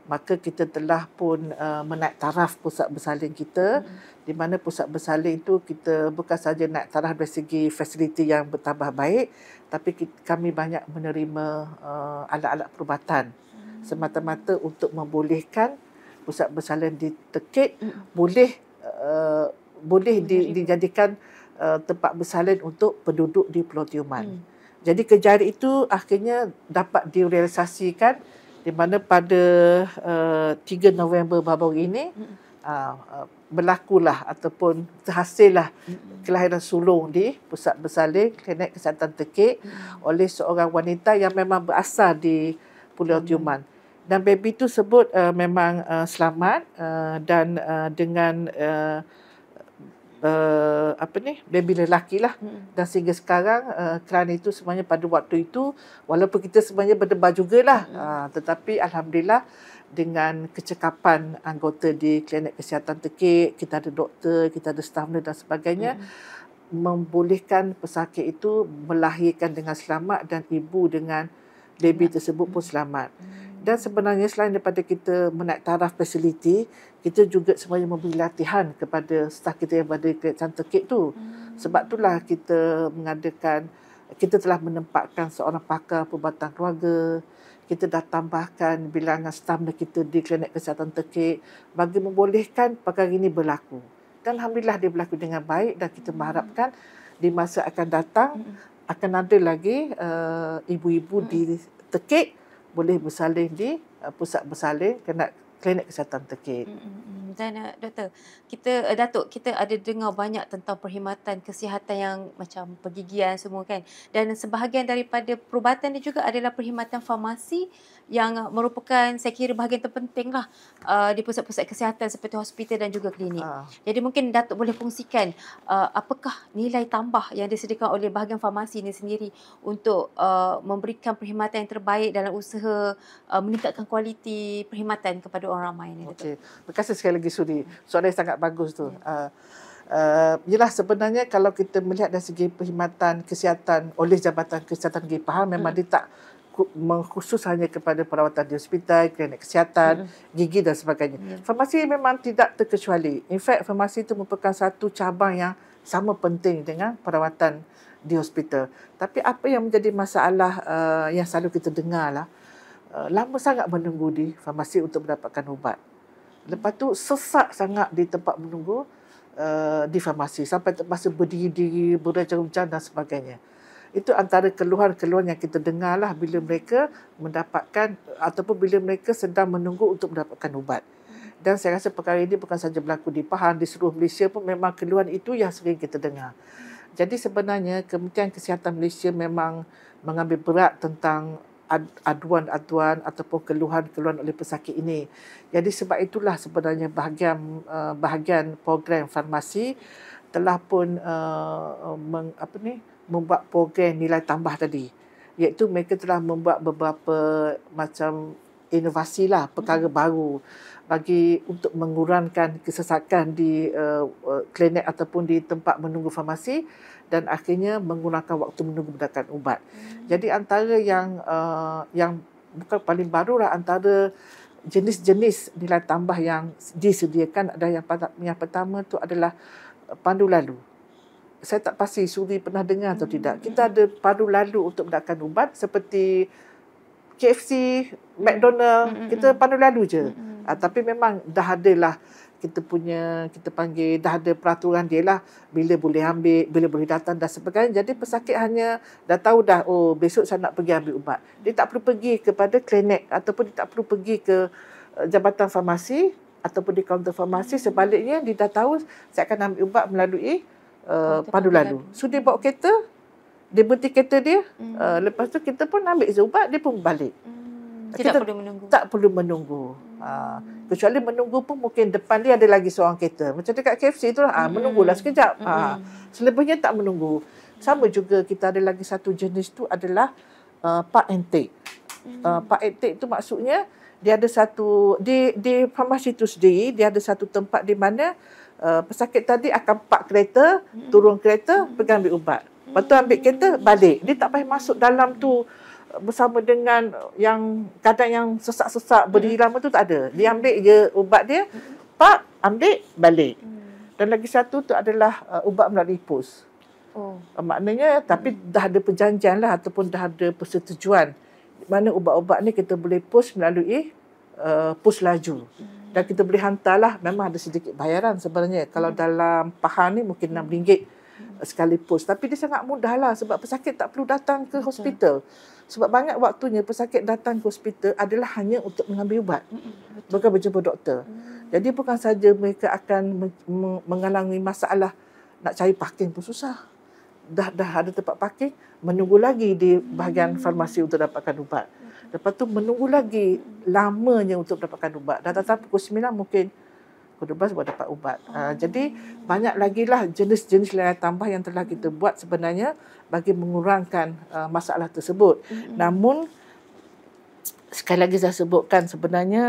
maka kita telah pun menaik taraf pusat bersalin kita, di mana pusat bersalin itu kita bukan saja naik taraf dari segi fasiliti yang bertambah baik, tapi kami banyak menerima alat-alat perubatan semata-mata untuk membolehkan pusat bersalin di Tekik boleh dijadikan tempat bersalin untuk penduduk di Pulau Tioman. Jadi kejayaan itu akhirnya dapat direalisasikan, di mana pada 3 November baru-baru ini berlakulah ataupun terhasillah kelahiran sulung di pusat bersalin Klinik Kesihatan Tekik oleh seorang wanita yang memang berasal di Pulau Tioman. Dan baby itu sebut memang selamat dan dengan baby lelaki lah. Dan sehingga sekarang kerana itu sebenarnya pada waktu itu, walaupun kita sebenarnya berdebar jugalah, tetapi Alhamdulillah dengan kecekapan anggota di Klinik Kesihatan Tekik, kita ada doktor, kita ada staf dan sebagainya, membolehkan pesakit itu melahirkan dengan selamat dan ibu dengan baby tersebut pun selamat. Dan sebenarnya selain daripada kita menaik taraf fasiliti, kita juga sebenarnya memberi latihan kepada staf kita yang berada di Klinik Tekik tu. Sebab itulah kita kita telah menempatkan seorang pakar perubatan keluarga. Kita dah tambahkan bilangan staf kita di Klinik Kesihatan Tekik bagi membolehkan perkara ini berlaku. Dan Alhamdulillah dia berlaku dengan baik, dan kita mengharapkan di masa akan datang akan ada lagi ibu-ibu di Tekik boleh bersalin di pusat bersalin Klinik Kesihatan Tekik. Dan Datuk, kita ada dengar banyak tentang perkhidmatan kesihatan yang macam pergigian semua kan. Dan sebahagian daripada perubatan dia juga adalah perkhidmatan farmasi yang merupakan, saya kira, bahagian terpenting lah di pusat-pusat kesihatan seperti hospital dan juga klinik. Jadi mungkin Datuk boleh kongsikan apakah nilai tambah yang disediakan oleh bahagian farmasi ini sendiri untuk memberikan perkhidmatan yang terbaik dalam usaha meningkatkan kualiti perkhidmatan kepada orang ramai ni. Okey, terima kasih sekali lagi Suri. Soalan yang sangat bagus tu. Yelah, sebenarnya kalau kita melihat dari segi perkhidmatan kesihatan oleh Jabatan Kesihatan Negeri Pahang, memang dia tak mengkhusus hanya kepada perawatan di hospital, klinik kesihatan, gigi dan sebagainya. Farmasi memang tidak terkecuali. In fact, farmasi itu merupakan satu cabang yang sama penting dengan perawatan di hospital. Tapi apa yang menjadi masalah yang selalu kita dengar lah, lama sangat menunggu di farmasi untuk mendapatkan ubat. Lepas tu sesak sangat di tempat menunggu di farmasi, sampai terpaksa berdiri-diri, berjam-jam dan sebagainya. Itu antara keluhan-keluhan yang kita dengar lah bila mereka mendapatkan ataupun bila mereka sedang menunggu untuk mendapatkan ubat. Dan saya rasa perkara ini bukan sahaja berlaku di Pahang, di seluruh Malaysia pun memang keluhan itu yang sering kita dengar. Jadi sebenarnya Kementerian Kesihatan Malaysia memang mengambil berat tentang aduan-aduan ataupun keluhan-keluhan oleh pesakit ini. Jadi sebab itulah sebenarnya bahagian program farmasi telah pun membuat program nilai tambah tadi. Iaitu mereka telah membuat beberapa macam inovasi lah, perkara baru bagi untuk mengurangkan kesesakan di klinik ataupun di tempat menunggu farmasi dan akhirnya menggunakan waktu menunggu mendapatkan ubat. Jadi antara yang bukan paling baru lah, antara jenis-jenis nilai tambah yang disediakan adalah yang pertama tu adalah pandu lalu. Saya tak pasti Suri pernah dengar atau tidak. Kita ada pandu lalu untuk mendapatkan ubat seperti KFC, McDonald, kita pandu lalu je. Tapi memang dah ada lah kita panggil, dah ada peraturan dia lah bila boleh ambil, bila boleh datang dan sebagainya. Jadi pesakit hanya dah tahu dah, oh besok saya nak pergi ambil ubat. Dia tak perlu pergi kepada klinik ataupun dia tak perlu pergi ke jabatan farmasi ataupun di kaunter farmasi. Sebaliknya dia dah tahu saya akan ambil ubat melalui pandu lalu. So dia bawa kereta, dia berhenti kereta dia, lepas tu kita pun ambil ubat, dia pun balik. Tidak perlu menunggu. Tak perlu menunggu. Kecuali menunggu pun mungkin depan dia ada lagi seorang kereta. Macam dekat KFC tu lah, menunggulah sekejap. Selebihnya tak menunggu. Sama juga kita ada lagi satu jenis tu adalah park and take. Park and take tu maksudnya dia ada satu, di farmasi tu sendiri, dia ada satu tempat di mana pesakit tadi akan park kereta, turun kereta, pergi ambil ubat. Lepas tu ambil kereta, balik. Dia tak payah masuk dalam tu bersama dengan yang kadang yang sesak-sesak berdiri lama tu tak ada. Dia ambil je ubat dia, pak, ambil, balik. Dan lagi satu tu adalah ubat melalui pos. Maknanya tapi dah ada perjanjian lah ataupun dah ada persetujuan di mana ubat-ubat ni kita boleh pos melalui pos laju. Dan kita boleh hantarlah, memang ada sedikit bayaran sebenarnya. Kalau dalam Pahang ni mungkin RM6 sekali pos. Tapi dia sangat mudah lah sebab pesakit tak perlu datang ke hospital. Sebab banyak waktunya pesakit datang ke hospital adalah hanya untuk mengambil ubat. Bukan berjumpa doktor. Jadi bukan saja mereka akan mengalami masalah nak cari parking pun susah. Dah ada tempat parking, menunggu lagi di bahagian farmasi untuk dapatkan ubat. Lepas tu menunggu lagi lamanya untuk dapatkan ubat. Dah datang pukul 9 mungkin pukul 12 baru dapat ubat. Jadi banyak lagi lah jenis-jenis nilai tambah yang telah kita buat sebenarnya bagi mengurangkan masalah tersebut. Namun sekali lagi saya sebutkan sebenarnya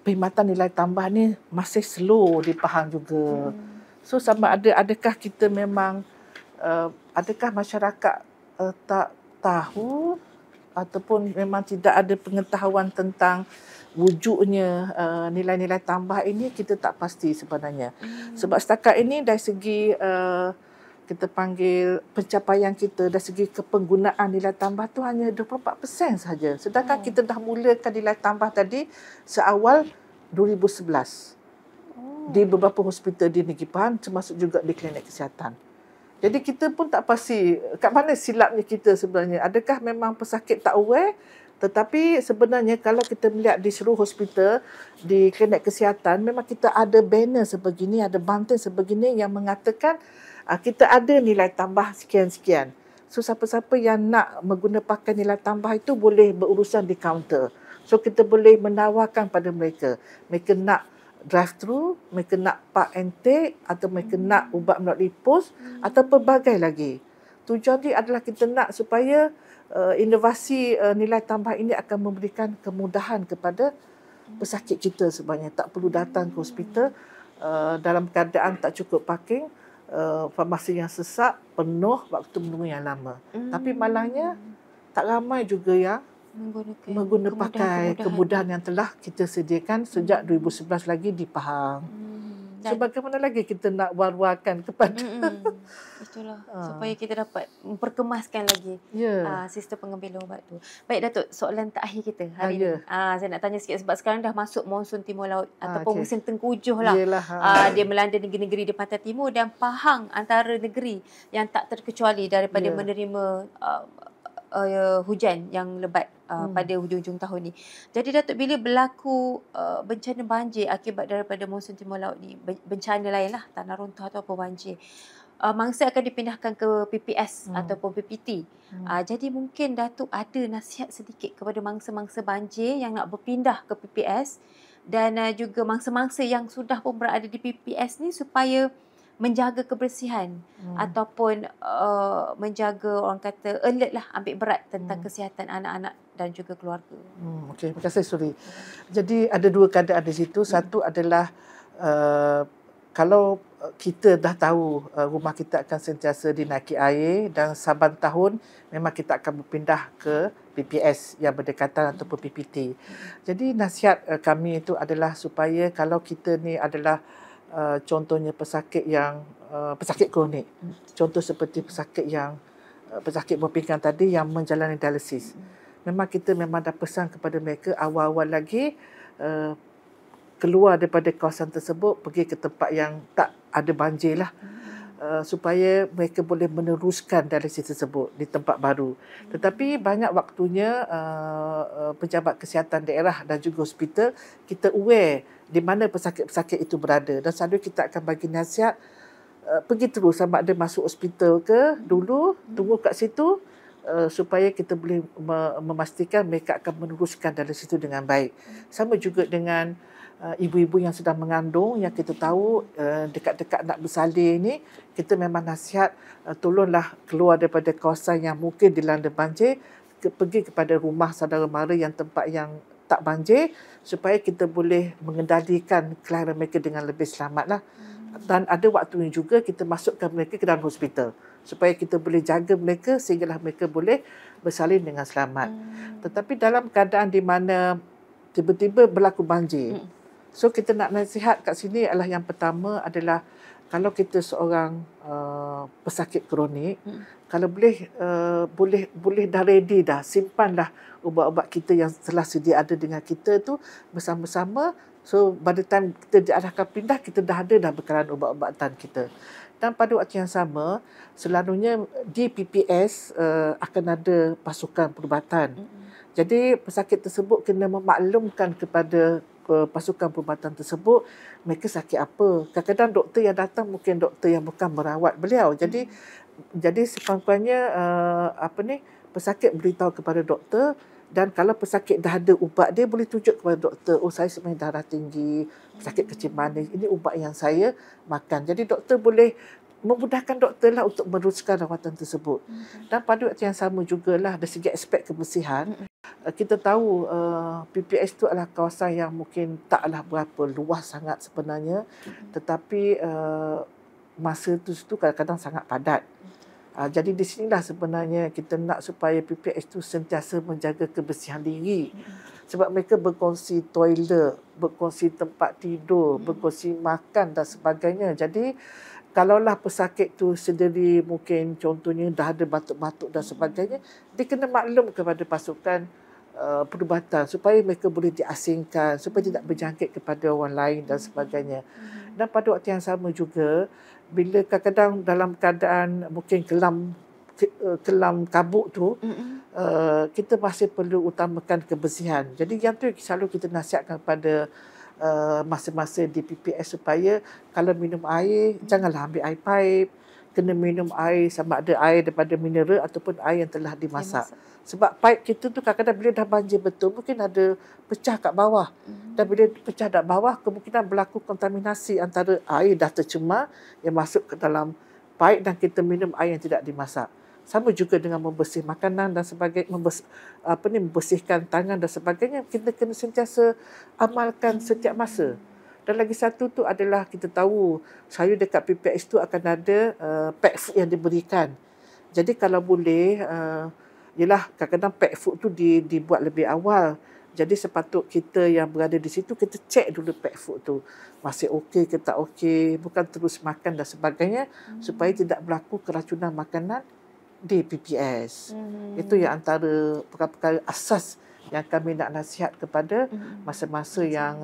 perkhidmatan nilai tambah ni masih slow di Pahang juga. So adakah kita memang adakah masyarakat tak tahu ataupun memang tidak ada pengetahuan tentang wujudnya nilai-nilai tambah ini, kita tak pasti sebenarnya. Sebab setakat ini dari segi kita panggil pencapaian kita dari segi kepenggunaan nilai tambah tu hanya 24% saja. Sedangkan kita dah mulakan nilai tambah tadi seawal 2011 di beberapa hospital di Negeri Pahang, termasuk juga di klinik kesihatan. Jadi kita pun tak pasti kat mana silapnya kita sebenarnya. Adakah memang pesakit tak aware? Tetapi sebenarnya kalau kita melihat di seluruh hospital, di klinik kesihatan, memang kita ada banner sebegini, ada bantin sebegini yang mengatakan kita ada nilai tambah sekian-sekian. So siapa-siapa yang nak menggunakan nilai tambah itu boleh berurusan di kaunter. So kita boleh menawarkan pada mereka. Mereka nak drive-thru, mereka nak park and take atau mereka nak ubat melalui pos atau pelbagai lagi. Tujuan dia adalah kita nak supaya inovasi nilai tambah ini akan memberikan kemudahan kepada pesakit kita sebenarnya. Tak perlu datang ke hospital dalam keadaan tak cukup parking, farmasi yang sesak, penuh, waktu menunggu yang lama. Tapi malangnya tak ramai juga yang menggunakan kemudahan yang telah kita sediakan sejak 2011 lagi di Pahang. So bagaimana lagi kita nak war-warkan kepada itulah supaya kita dapat memperkemaskan lagi sistem pengambilan ubat tu. Baik Datuk, soalan terakhir kita hari ni. Saya nak tanya sikit sebab sekarang dah masuk monsun timur laut ataupun musim tengkujuh lah. Dia melanda negeri-negeri di pantai timur dan Pahang antara negeri yang tak terkecuali daripada menerima hujan yang lebat pada hujung-hujung tahun ni. Jadi Datuk, bila berlaku bencana banjir akibat daripada monsun timur laut ni, bencana lain lah, tanah runtuh atau banjir, mangsa akan dipindahkan ke PPS ataupun PPT. Jadi mungkin Datuk ada nasihat sedikit kepada mangsa-mangsa banjir yang nak berpindah ke PPS dan juga mangsa-mangsa yang sudah pun berada di PPS ni supaya menjaga kebersihan ataupun menjaga, orang kata, alert lah, ambil berat tentang kesihatan anak-anak dan juga keluarga. Okey, terima kasih Suri. Jadi ada dua keadaan di situ. Satu adalah kalau kita dah tahu rumah kita akan sentiasa dinaiki air dan saban tahun memang kita akan berpindah ke PPS yang berdekatan ataupun PPT. Jadi nasihat kami itu adalah supaya kalau kita ni adalah contohnya pesakit yang pesakit kronik. Contoh seperti pesakit yang pesakit buah pinggang tadi yang menjalani dialisis. Memang kita memang dah pesan kepada mereka awal-awal lagi keluar daripada kawasan tersebut, pergi ke tempat yang tak ada banjir lah. Supaya mereka boleh meneruskan dialisis tersebut di tempat baru. Tetapi banyak waktunya pejabat kesihatan daerah dan juga hospital, kita aware di mana pesakit-pesakit itu berada. Dan selalu kita akan bagi nasihat, pergi terus sama ada masuk hospital ke dulu, tunggu kat situ, supaya kita boleh memastikan mereka akan meneruskan dialisis itu dengan baik. Sama juga dengan ibu-ibu yang sedang mengandung, yang kita tahu dekat-dekat nak bersalin ni, kita memang nasihat tolonglah keluar daripada kawasan yang mungkin dilanda banjir, pergi kepada rumah saudara mara yang tempat yang tak banjir, supaya kita boleh mengendalikan kelahiran mereka dengan lebih selamat lah. Dan ada waktunya juga kita masukkan mereka ke dalam hospital, supaya kita boleh jaga mereka sehinggalah mereka boleh bersalin dengan selamat. Tetapi dalam keadaan di mana tiba-tiba berlaku banjir, so kita nak nasihat kat sini adalah yang pertama adalah kalau kita seorang pesakit kronik, kalau boleh dah ready dah, simpanlah ubat-ubat kita yang telah sedia ada dengan kita tu bersama-sama. So by the time kita diarahkan pindah, kita dah ada dah bekalan ubat-ubatan kita. Dan pada waktu yang sama, selalunya di PPS akan ada pasukan perubatan. Jadi pesakit tersebut kena memaklumkan kepada pasukan perubatan tersebut mereka sakit apa. Kadang-kadang doktor yang datang mungkin doktor yang bukan merawat beliau. Jadi sekurang-kurangnya pesakit beritahu kepada doktor, dan kalau pesakit dah ada ubat, dia boleh tunjuk kepada doktor, oh saya sebenarnya darah tinggi, pesakit kecil manis, ini ubat yang saya makan. Jadi doktor boleh memudahkan doktor lah untuk meneruskan rawatan tersebut. Dan pada waktu yang sama jugalah dari segi aspek kebersihan, kita tahu PPS itu adalah kawasan yang mungkin taklah berapa luas sangat sebenarnya, tetapi masa itu kadang-kadang sangat padat. Jadi di sinilah sebenarnya kita nak supaya PPS itu sentiasa menjaga kebersihan diri. Sebab mereka berkongsi toilet, berkongsi tempat tidur, berkongsi makan dan sebagainya. Jadi kalaulah pesakit tu sendiri mungkin contohnya dah ada batuk-batuk dan sebagainya, dia kena maklum kepada pasukan perubatan supaya mereka boleh diasingkan, supaya tidak berjangkit kepada orang lain dan sebagainya. Dan pada waktu yang sama juga, bila kadang-kadang dalam keadaan mungkin kelam kabut tu, kita masih perlu utamakan kebersihan. Jadi yang tu selalu kita nasihatkan pada masa-masa di PPS supaya kalau minum air, janganlah ambil air paip, kena minum air sama ada air daripada mineral ataupun air yang telah dimasak. Sebab paip kita tu kadang-kadang bila dah banjir betul, mungkin ada pecah kat bawah. Dan bila pecah kat bawah, kemungkinan berlaku kontaminasi antara air dah tercemar yang masuk ke dalam paip dan kita minum air yang tidak dimasak. Sama juga dengan membersih makanan dan sebagainya, membersihkan tangan dan sebagainya, kita kena sentiasa amalkan setiap masa. Dan lagi satu tu adalah kita tahu saya dekat PPS tu akan ada pack food yang diberikan. Jadi kalau boleh, yelah kadang-kadang pack food tu dibuat lebih awal. Jadi sepatut kita yang berada di situ, kita cek dulu pack food tu. Masih okey ke tak okey, bukan terus makan dan sebagainya, supaya tidak berlaku keracunan makanan di PPS. Itu yang antara perkara-perkara asas yang kami nak nasihat kepada masa-masa yang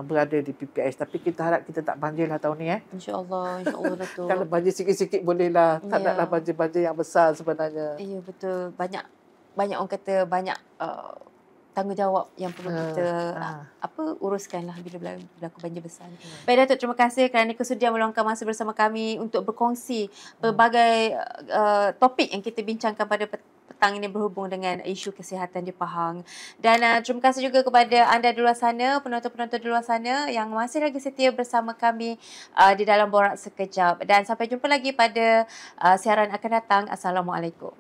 berada di PPS. Tapi kita harap kita tak banjirlah tahun ni. InsyaAllah Datuk. Kalau banjir sikit-sikit bolehlah. Tak naklah banjir-banjir yang besar sebenarnya. Ya, betul. Banyak orang kata banyak tanggungjawab yang perlu kita uruskan lah bila berlaku banjir besar. Baik Datuk, terima kasih kerana kesudian meluangkan masa bersama kami untuk berkongsi pelbagai topik yang kita bincangkan pada petang ini berhubung dengan isu kesihatan di Pahang. Dan terima kasih juga kepada anda di luar sana, penonton-penonton di luar sana yang masih lagi setia bersama kami di dalam Borak Sekejap. Dan sampai jumpa lagi pada siaran akan datang. Assalamualaikum.